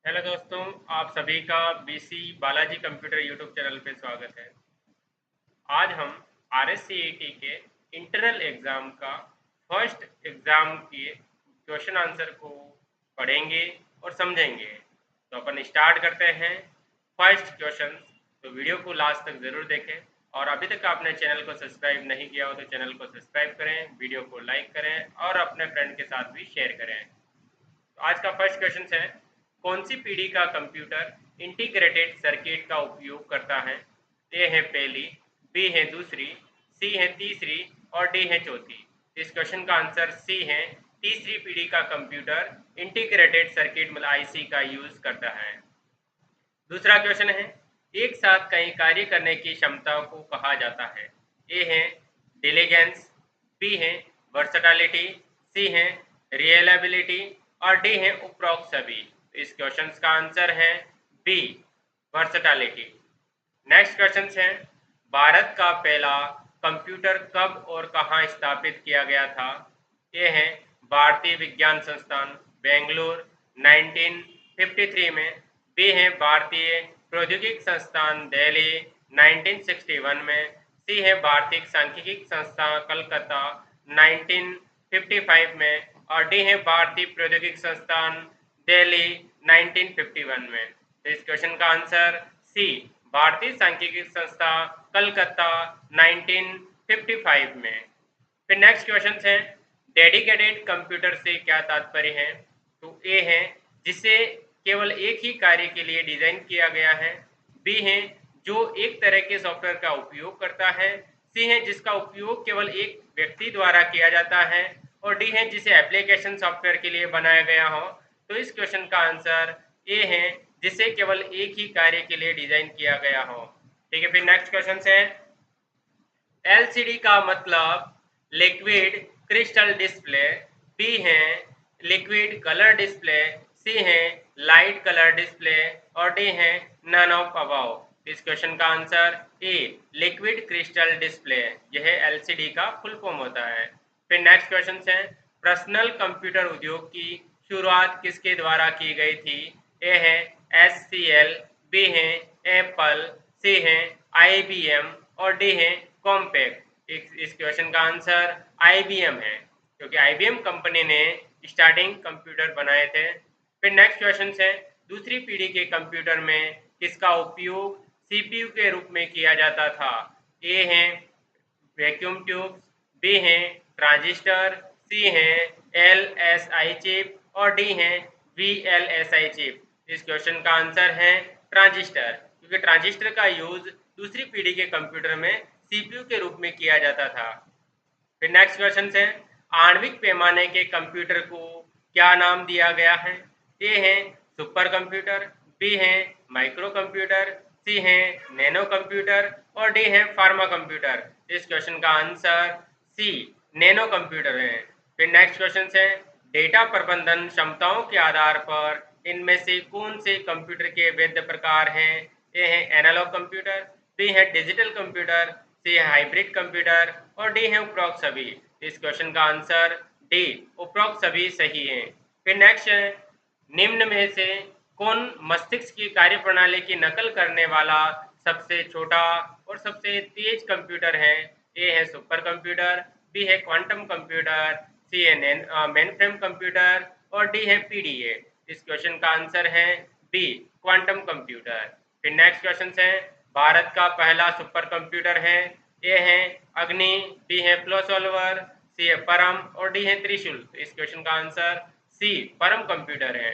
Hello दोस्तों, आप सभी का BC Balaji computer YouTube channel पे स्वागत है। आज हम आरएससीईटी के इंटरनल एग्ज़ाम का फर्स्ट एग्ज़ाम के क्वेश्चन आंसर को पढ़ेंगे और समझेंगे। तो अपन स्टार्ट करते हैं फर्स्ट क्वेश्चन। तो वीडियो को लास्ट तक ज़रूर देखें और अभी तक आपने चैनल को सब्सक्राइब नहीं किया हो तो चैनल को सब्सक्राइब करें, वीडियो को लाइक करें और अपने फ्रेंड के साथ भी शेयर करें। तो आज का फर्स्ट क्वेश्चन है, कौन सी पीढ़ी का कंप्यूटर इंटीग्रेटेड सर्किट का उपयोग करता है? ए है पहली, बी है दूसरी, सी है तीसरी और डी है चौथी। इस क्वेश्चन का आंसर सी है, तीसरी पीढ़ी का कंप्यूटर इंटीग्रेटेड सर्किट मतलब आईसी का यूज करता है। दूसरा क्वेश्चन है, एक साथ कई कार्य करने की क्षमता को कहा जाता है? ए है डिलीजेंस, बी है वर्सटालिटी, सी है रियलाबिलिटी और डी है उपरोक्त सभी। इस क्वेश्चन का आंसर है बी, वर्सटालिटी। नेक्स्ट क्वेश्चन है, भारत का पहला कंप्यूटर कब और कहाँ स्थापित किया गया था? ये है भारतीय विज्ञान संस्थान बेंगलुरु 1953 में, बी है भारतीय प्रौद्योगिकी संस्थान दिल्ली 1961 में, सी है भारतीय सांख्यिकी संस्थान कलकत्ता 1955 में और डी है भारतीय प्रौद्योगिकी संस्थान दिल्ली 1951 में। तो इस क्वेश्चन का आंसर सी, भारतीय सांख्यिकी संस्था कलकत्ता 1955 में। फिर नेक्स्ट क्वेश्चन है, डेडिकेटेड कंप्यूटर से क्या तात्पर्य है? तो ए है जिसे केवल एक ही कार्य के लिए डिजाइन किया गया है, बी है जो एक तरह के सॉफ्टवेयर का उपयोग करता है, सी है जिसका उपयोग केवल एक व्यक्ति द्वारा किया जाता है और डी है जिसे एप्लीकेशन सॉफ्टवेयर के लिए बनाया गया हो। तो इस क्वेश्चन का आंसर ए है जिसे केवल एक ही कार्य के लिए डिजाइन किया गया हो। ठीक है, फिर नेक्स्ट क्वेश्चन है, एलसीडी का मतलब लिक्विड क्रिस्टल डिस्प्ले, बी है लिक्विड कलर डिस्प्ले, सी है लाइट कलर डिस्प्ले और डी है नन ऑफ अबव। इस क्वेश्चन का answer A, liquid crystal display, यह एलसीडी का फुल फॉर्म होता है। फिर नेक्स्ट क्वेश्चन है, पर्सनल कंप्यूटर उद्योग की शुरुआत किसके द्वारा की गई थी? ए है एससीएल, बी है एप्पल, सी है आईबीएम और डी है कॉम्पैक्ट। इस क्वेश्चन का आंसर आईबीएम है, क्योंकि आईबीएम कंपनी ने स्टार्टिंग कंप्यूटर बनाए थे। फिर नेक्स्ट क्वेश्चन है, दूसरी पीढ़ी के कंप्यूटर में किसका उपयोग सीपीयू के रूप में किया जाता था? ए है वैक्यूम ट्यूब, बी है ट्रांजिस्टर, सी है एलएसआई चिप और डी है वीएलएसआई चिप। इस क्वेश्चन का आंसर है ट्रांजिस्टर, क्योंकि ट्रांजिस्टर का यूज दूसरी पीढ़ी के कंप्यूटर में सीपीयू के रूप में किया जाता था। फिर नेक्स्ट क्वेश्चन है, आणविक पैमाने के कंप्यूटर को क्या नाम दिया गया है? ए है सुपर कंप्यूटर, बी है माइक्रो कंप्यूटर, सी है नैनो कंप्यूटर और डी है फार्मा कंप्यूटर। इस क्वेश्चन का आंसर सी, नैनो कंप्यूटर है। फिर नेक्स्ट क्वेश्चन है, डेटा प्रबंधन क्षमताओं के आधार पर इनमें से कौन से कंप्यूटर के वैध प्रकार हैं? ए है एनालॉग कंप्यूटर, बी है डिजिटल कंप्यूटर, सी है हाइब्रिड कंप्यूटर और डी है उपरोक्त सभी। इस क्वेश्चन का आंसर डी, उपरोक्त सभी सही है। फिर नेक्स्ट है, निम्न में से कौन मस्तिष्क की कार्यप्रणाली की नकल करने वाला सबसे छोटा और सबसे तेज कंप्यूटर है? ए है सुपर कंप्यूटर, बी है क्वांटम कंप्यूटर, सी है मेनफ्रेम कंप्यूटर और डी है पीडीए। इस क्वेश्चन का आंसर है बी, क्वांटम कंप्यूटर। फिर नेक्स्ट क्वेश्चन है, भारत का पहला सुपर कंप्यूटर है? ए है अग्नि, बी है फ्लो सॉल्वर, सी है परम और डी है त्रिशूल। इस क्वेश्चन का आंसर सी, परम कंप्यूटर है।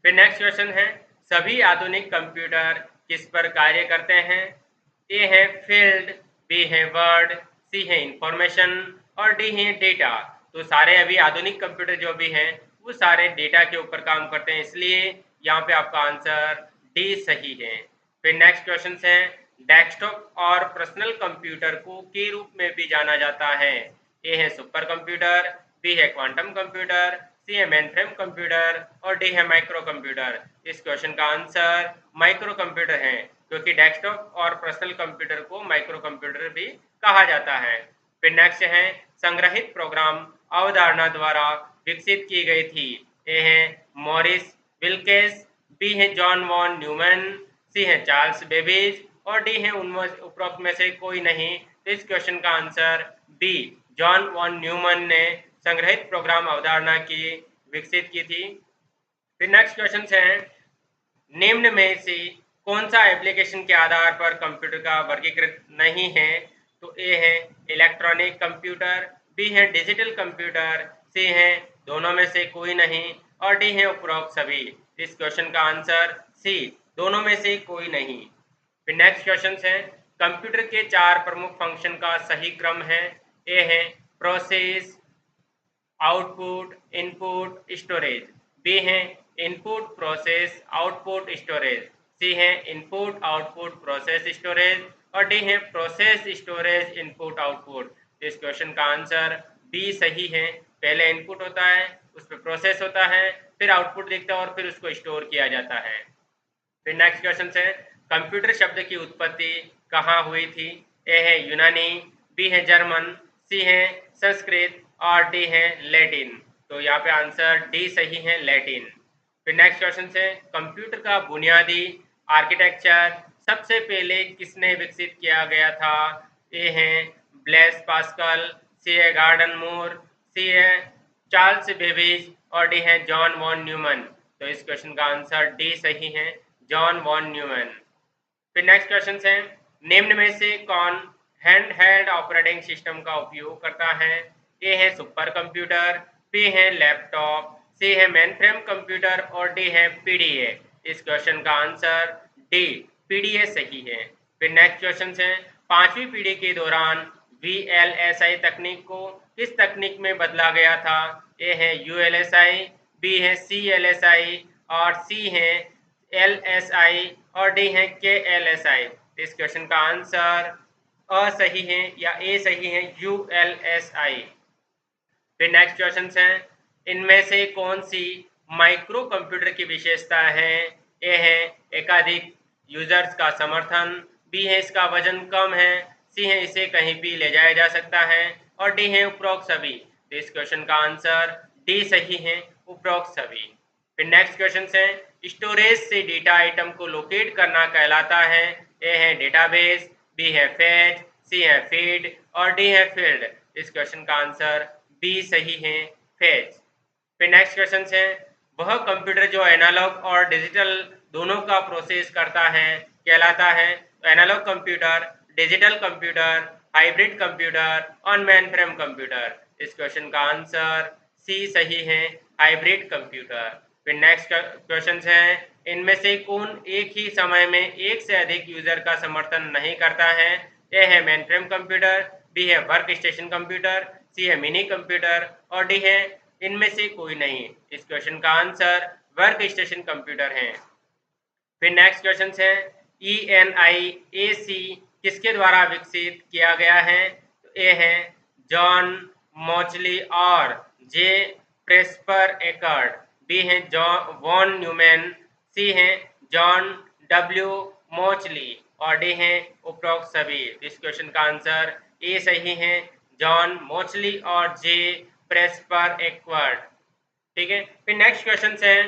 फिर नेक्स्ट क्वेश्चन है, सभी आधुनिक कंप्यूटर किस पर कार्य करते हैं? ए है फील्ड, बी है वर्ड, सी है इंफॉर्मेशन और डी है डेटा। तो सारे अभी आधुनिक कंप्यूटर जो भी हैं वो सारे डेटा के ऊपर काम करते हैं, इसलिए यहाँ पे आपका आंसर डी सही है। फिर नेक्स्ट क्वेश्चन है, डेस्कटॉप और पर्सनल कंप्यूटर को के रूप में भी जाना जाता है? ए है सुपर कंप्यूटर, बी है क्वांटम कंप्यूटर, सी है मेनफ्रेम कंप्यूटर और डी है माइक्रो कंप्यूटर। इस क्वेश्चन का आंसर माइक्रो कंप्यूटर है, क्योंकि डेस्कटॉप और पर्सनल कंप्यूटर को माइक्रो कंप्यूटर भी कहा जाता है। फिर नेक्स्ट है, संग्रहित प्रोग्राम अवधारणा द्वारा विकसित की गई थी? ए है मॉरिस विल्केस, बी है जॉन वॉन न्यूमैन, सी है चार्ल्स बेबेज और डी है उनमें उपरोक्त में से कोई नहीं। तो इस क्वेश्चन का answer B John von Neumann ने संग्रहित प्रोग्राम अवधारणा की विकसित की थी। फिर नेक्स्ट क्वेश्चन है, निम्न में से कौन सा एप्लीकेशन के आधार पर कंप्यूटर का वर्गीकृत नहीं है? तो ए है इलेक्ट्रॉनिक कंप्यूटर, बी है डिजिटल कंप्यूटर, सी है दोनों में से कोई नहीं और डी है उपरोक्त सभी। इस क्वेश्चन का आंसर सी दोनों में से कोई नहीं। फिर नेक्स्ट क्वेश्चन है, कंप्यूटर के 4 प्रमुख फंक्शन का सही क्रम है? ए है process, output, input, storage, B है input process output storage, C है इनपुट आउटपुट प्रोसेस स्टोरेज और डी है प्रोसेस स्टोरेज इनपुट आउटपुट। इस क्वेश्चन का आंसर बी सही है। पहले इनपुट होता है, उस पर प्रोसेस होता है, फिर आउटपुट दिखता है और फिर उसको स्टोर किया जाता है। फिर नेक्स्ट क्वेश्चन है, कंप्यूटर शब्द की उत्पत्ति कहाँ हुई थी? ए है यूनानी, बी है जर्मन, सी है संस्कृत और डी है लैटिन। तो यहाँ पे आंसर डी सही है, लैटिन। फिर नेक्स्ट क्वेश्चन है, कंप्यूटर का बुनियादी आर्किटेक्चर सबसे पहले किसने विकसित किया गया था? ए है ब्लेस पास्कल, सी है गार्डन मूर, सी है चार्ल्स बेबेज और डी है जॉन वॉन न्यूमैन। तो इस क्वेश्चन का आंसर डी सही है, जॉन वॉन न्यूमैन। फिर नेक्स्ट क्वेश्चन है, निम्न में से कौन हैंड हेल्ड ऑपरेटिंग सिस्टम का उपयोग करता है? ए है सुपर कंप्यूटर, बी है लैपटॉप, सी है मेनफ्रेम कंप्यूटर और डी है पीडीए। इस क्वेश्चन का आंसर डी पीडीए सही है। फिर नेक्स्ट क्वेश्चन है, 5वीं पीढ़ी के दौरान वीएलएसआई तकनीक को किस तकनीक में बदला गया था? ए है यूएलएसआई, बी है सीएलएसआई और सी है एलएसआई और डी है केएलएसआई। इस क्वेश्चन का आंसर अ सही है या ए सही है, यूएलएसआई। फिर नेक्स्ट क्वेश्चन है, इनमें से कौन सी माइक्रो कंप्यूटर की विशेषता है? ए है एकाधिक यूजर्स का समर्थन, बी है इसका वजन कम है, सी है इसे कहीं भी ले जाया जा सकता है और डी है उपरोक्त सभी। तो इस क्वेश्चन का आंसर डी सही है, उपरोक्त सभी। फिर नेक्स्ट क्वेश्चन है, स्टोरेज से डेटा आइटम को लोकेट करना कहलाता है? ए है डेटाबेस, बी है फेच, सी है फीड और डी है फील्ड। इस क्वेश्चन का आंसर बी सही है, फेच। फिर नेक्स्ट क्वेश्चन है, वह कंप्यूटर जो एनालॉग और डिजिटल दोनों का प्रोसेस करता है कहलाता है? Analog computer, digital computer, hybrid computer और मेनफ्रेम कंप्यूटर। इस क्वेश्चन का आंसर सी सही है, हाइब्रिड कंप्यूटर। फिर नेक्स्ट क्वेश्चन है, इनमें से कौन एक ही समय में एक से अधिक यूजर का समर्थन नहीं करता है? ए है मेनफ्रेम कंप्यूटर, बी है वर्क स्टेशन कंप्यूटर, सी है मिनी कंप्यूटर और डी है इनमें से कोई नहीं। इस क्वेश्चन का आंसर वर्क स्टेशन कंप्यूटर है। फिर नेक्स्ट क्वेश्चन है, ENIAC किसके द्वारा विकसित किया गया है? ए है जॉन मोचली और जे प्रेस्पर एकर्ड, बी है जॉन वॉन न्यूमैन, सी है जॉन डब्ल्यू मोचली और डी है उपरोक्त सभी। इस क्वेश्चन का आंसर ए सही है, जॉन मोचली और जे प्रेस्पर एकवर्ड। ठीक है। फिर नेक्स्ट क्वेश्चन है,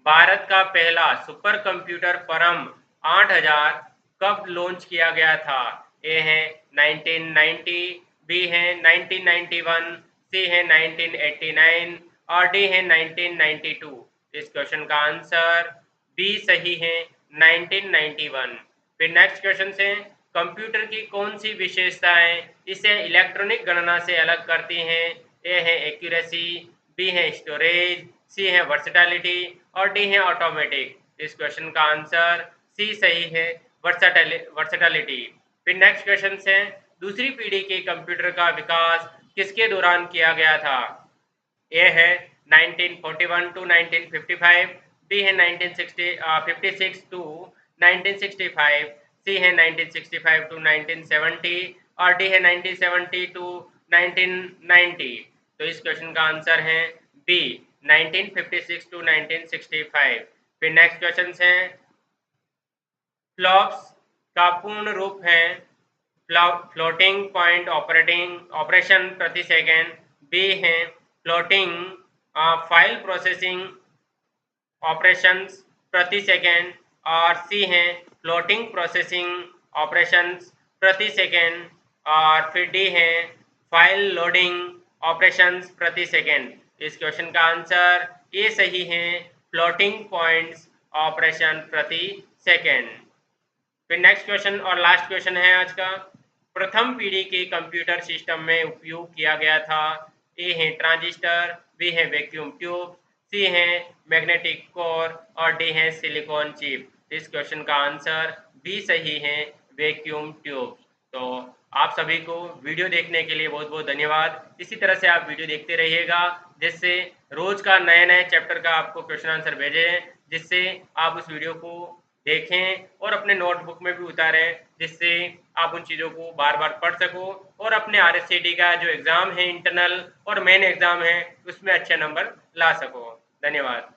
भारत का पहला सुपर कंप्यूटर परम 8000 कब लॉन्च किया गया था? ए है 1990, बी है 1991, सी है 1989 और डी है 1992। इस क्वेश्चन का आंसर बी सही है, 1991। फिर नेक्स्ट क्वेश्चन है, कंप्यूटर की कौन सी विशेषताएं इसे इलेक्ट्रॉनिक गणना से अलग करती हैं? ए है एक्यूरेसी, बी है स्टोरेज, सी है वर्सेटैलिटी और डी है ऑटोमेटिक। इस क्वेश्चन का आंसर सी सही है, वर्सेटैलिटी। फिर नेक्स्ट क्वेश्चन है, दूसरी पीढ़ी के कंप्यूटर का विकास किसके दौरान किया गया था? ए है 1941 टू 1955, बी है 1956 टू 1965, सी है 1965 टू 1970 और डी है 1970 टू 1990। तो इस क्वेश्चन का आंसर है बी 1956 टू 1965। फिर नेक्स्ट क्वेश्चन है, फ्लॉप्स का पूर्ण रूप है फ्लोटिंग पॉइंट ऑपरेशन प्रति सेकेंड, बी है फ्लोटिंग फाइल प्रोसेसिंग ऑपरेशंस, प्रति सेकेंड, और सी है फ्लोटिंग प्रोसेसिंग ऑपरेशंस प्रति सेकेंड, और फिर डी है फाइल लोडिंग ऑपरेशंस प्रति सेकेंड। इस क्वेश्चन का आंसर ये सही है, फ्लोटिंग पॉइंट्स ऑपरेशन प्रति सेकेंड। फिर नेक्स्ट क्वेश्चन और लास्ट क्वेश्चन है आज का। प्रथम पीढ़ी के कंप्यूटर सिस्टम में उपयोग किया गया था। ए है ट्रांजिस्टर, बी है वैक्यूम ट्यूब, सी है मैग्नेटिक कोर, और डी है सिलिकॉन चिप। इस क्वेश्चन का आंसर बी सही है, वैक्यूम ट्यूब। तो आप सभी को वीडियो देखने के लिए बहुत बहुत धन्यवाद। इसी तरह से आप वीडियो देखते रहिएगा, जिससे रोज का नए नए चैप्टर का आपको क्वेश्चन आंसर भेजे, जिससे आप उस वीडियो को देखें और अपने नोटबुक में भी उतारें, जिससे आप उन चीज़ों को बार बार पढ़ सको और अपने RSCD का जो एग्ज़ाम है इंटरनल और मेन एग्ज़ाम है उसमें अच्छे नंबर ला सको। धन्यवाद।